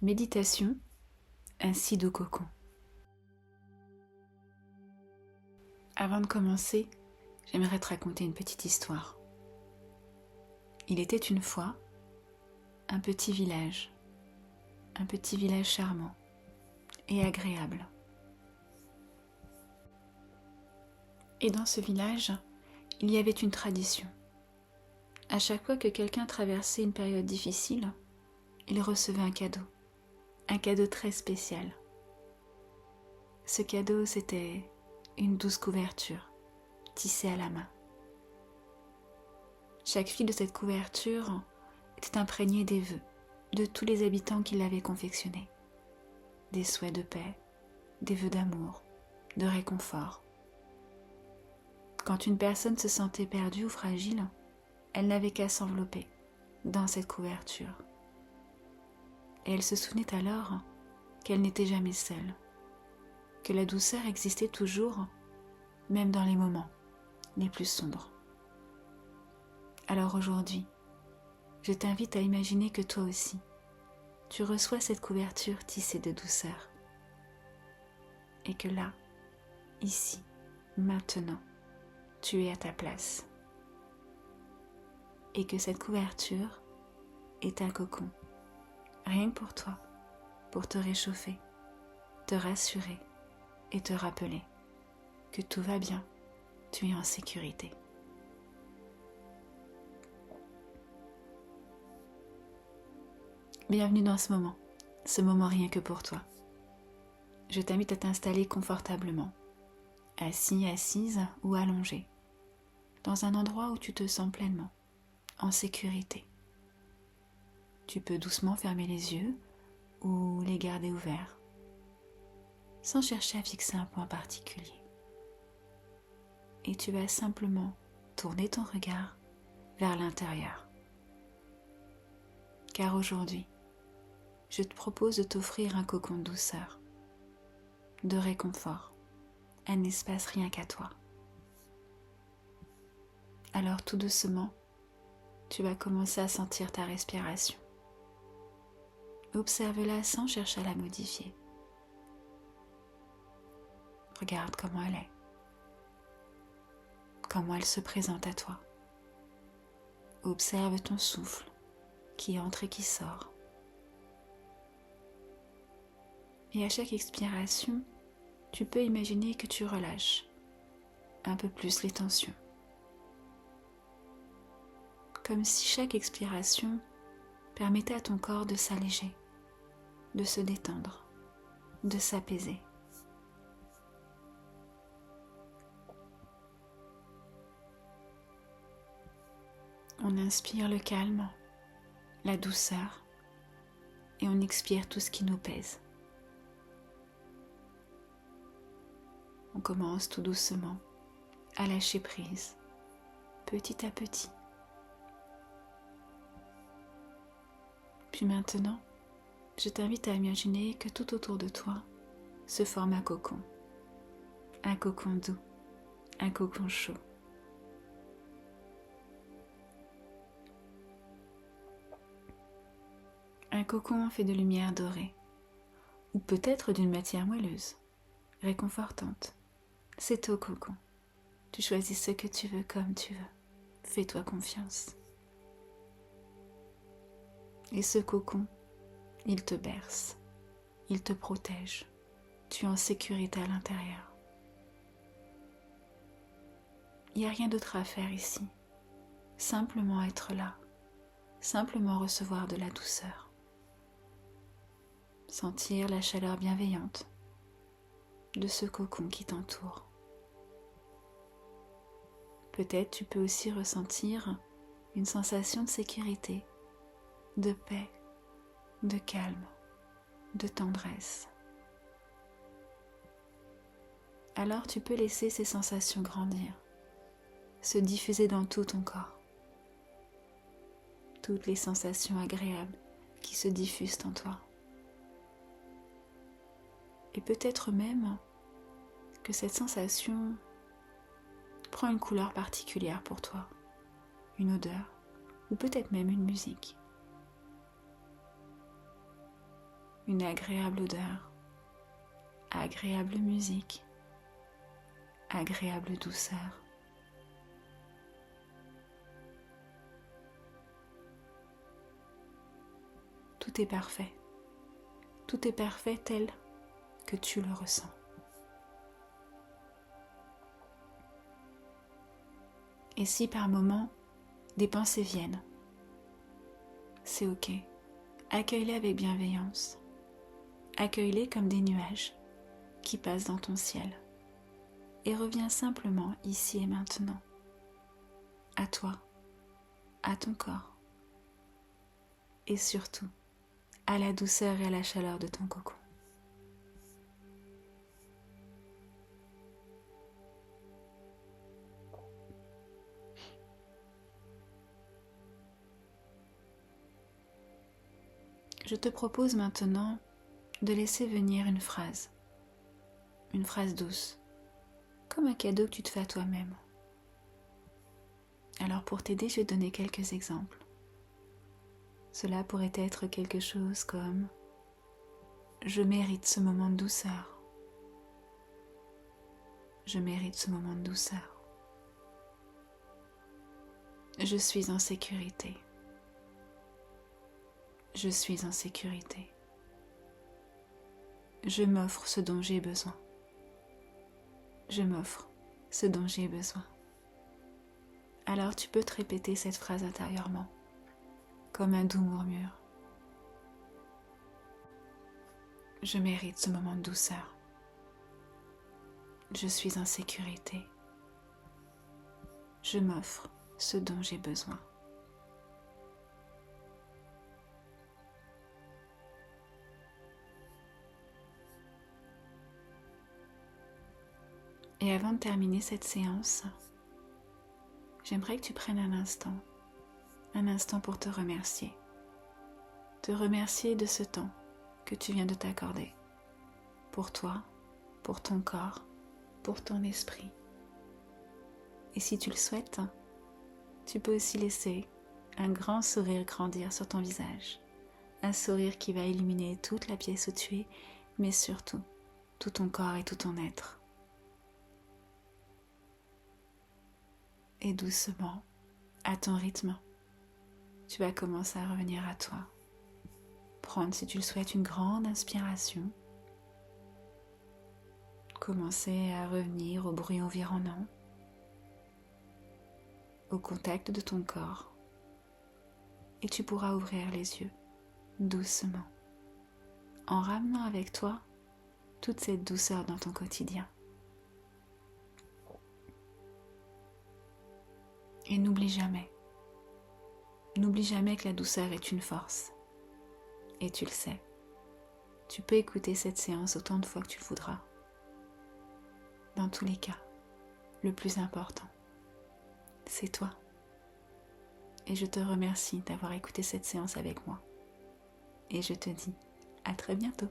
Méditation, un si doux cocon. Avant de commencer, j'aimerais te raconter une petite histoire. Il était une fois un petit village charmant et agréable. Et dans ce village, il y avait une tradition. À chaque fois que quelqu'un traversait une période difficile, il recevait un cadeau très spécial. Ce cadeau, c'était une douce couverture, tissée à la main. Chaque fil de cette couverture était imprégné des vœux de tous les habitants qui l'avaient confectionné. Des souhaits de paix, des vœux d'amour, de réconfort. Quand une personne se sentait perdue ou fragile, elle n'avait qu'à s'envelopper dans cette couverture. Et elle se souvenait alors qu'elle n'était jamais seule, que la douceur existait toujours, même dans les moments les plus sombres. Alors aujourd'hui, je t'invite à imaginer que toi aussi, tu reçois cette couverture tissée de douceur. Et que là, ici, maintenant, tu es à ta place. Et que cette couverture est un cocon, rien que pour toi, pour te réchauffer, te rassurer et te rappeler que tout va bien, tu es en sécurité. Bienvenue dans ce moment rien que pour toi. Je t'invite à t'installer confortablement, assis, assise ou allongé, dans un endroit où tu te sens pleinement en sécurité. Tu peux doucement fermer les yeux ou les garder ouverts, sans chercher à fixer un point particulier. Et tu vas simplement tourner ton regard vers l'intérieur. Car aujourd'hui, je te propose de t'offrir un cocon de douceur, de réconfort, un espace rien qu'à toi. Alors tout doucement, tu vas commencer à sentir ta respiration. Observe-la sans chercher à la modifier. Regarde comment elle est, comment elle se présente à toi. Observe ton souffle qui entre et qui sort. Et à chaque expiration, tu peux imaginer que tu relâches un peu plus les tensions. Comme si chaque expiration permettait à ton corps de s'alléger, de se détendre, de s'apaiser. On inspire le calme, la douceur, et on expire tout ce qui nous pèse. On commence tout doucement à lâcher prise, petit à petit. Puis maintenant, je t'invite à imaginer que tout autour de toi se forme un cocon doux, un cocon chaud. Un cocon fait de lumière dorée, ou peut-être d'une matière moelleuse, réconfortante. C'est ton cocon. Tu choisis ce que tu veux comme tu veux. Fais-toi confiance. Et ce cocon, il te berce, il te protège. Tu es en sécurité à l'intérieur. Il n'y a rien d'autre à faire ici. Simplement être là, simplement recevoir de la douceur. Sentir la chaleur bienveillante de ce cocon qui t'entoure. Peut-être tu peux aussi ressentir une sensation de sécurité, de paix, de calme, de tendresse. Alors tu peux laisser ces sensations grandir, se diffuser dans tout ton corps. Toutes les sensations agréables qui se diffusent en toi. Et peut-être même que cette sensation prend une couleur particulière pour toi, une odeur, ou peut-être même une musique. une agréable odeur, agréable musique, agréable douceur. Tout est parfait. Tout est parfait tel que tu le ressens. Et si par moments, des pensées viennent, c'est ok. Accueille-les avec bienveillance. Accueille-les comme des nuages qui passent dans ton ciel. Et reviens simplement ici et maintenant, à toi, à ton corps. Et surtout, à la douceur et à la chaleur de ton cocon. Je te propose maintenant de laisser venir une phrase douce, comme un cadeau que tu te fais à toi-même. Alors pour t'aider, je vais te donner quelques exemples. Cela pourrait être quelque chose comme « Je mérite ce moment de douceur ». Je mérite ce moment de douceur. Je suis en sécurité. Je suis en sécurité. Je m'offre ce dont j'ai besoin. Je m'offre ce dont j'ai besoin. Alors tu peux te répéter cette phrase intérieurement, comme un doux murmure. Je mérite ce moment de douceur. Je suis en sécurité. Je m'offre ce dont j'ai besoin. Et avant de terminer cette séance, j'aimerais que tu prennes un instant pour te remercier. Te remercier de ce temps que tu viens de t'accorder. Pour toi, pour ton corps, pour ton esprit. Et si tu le souhaites, tu peux aussi laisser un grand sourire grandir sur ton visage. Un sourire qui va illuminer toute la pièce où tu es, mais surtout tout ton corps et tout ton être. Et doucement, à ton rythme, tu vas commencer à revenir à toi. Prendre, si tu le souhaites, une grande inspiration. Commencer à revenir au bruit environnant, au contact de ton corps. Et tu pourras ouvrir les yeux, doucement, en ramenant avec toi toute cette douceur dans ton quotidien. Et n'oublie jamais que la douceur est une force. Et tu le sais, tu peux écouter cette séance autant de fois que tu le voudras. Dans tous les cas, le plus important, c'est toi. Et je te remercie d'avoir écouté cette séance avec moi. Et je te dis à très bientôt.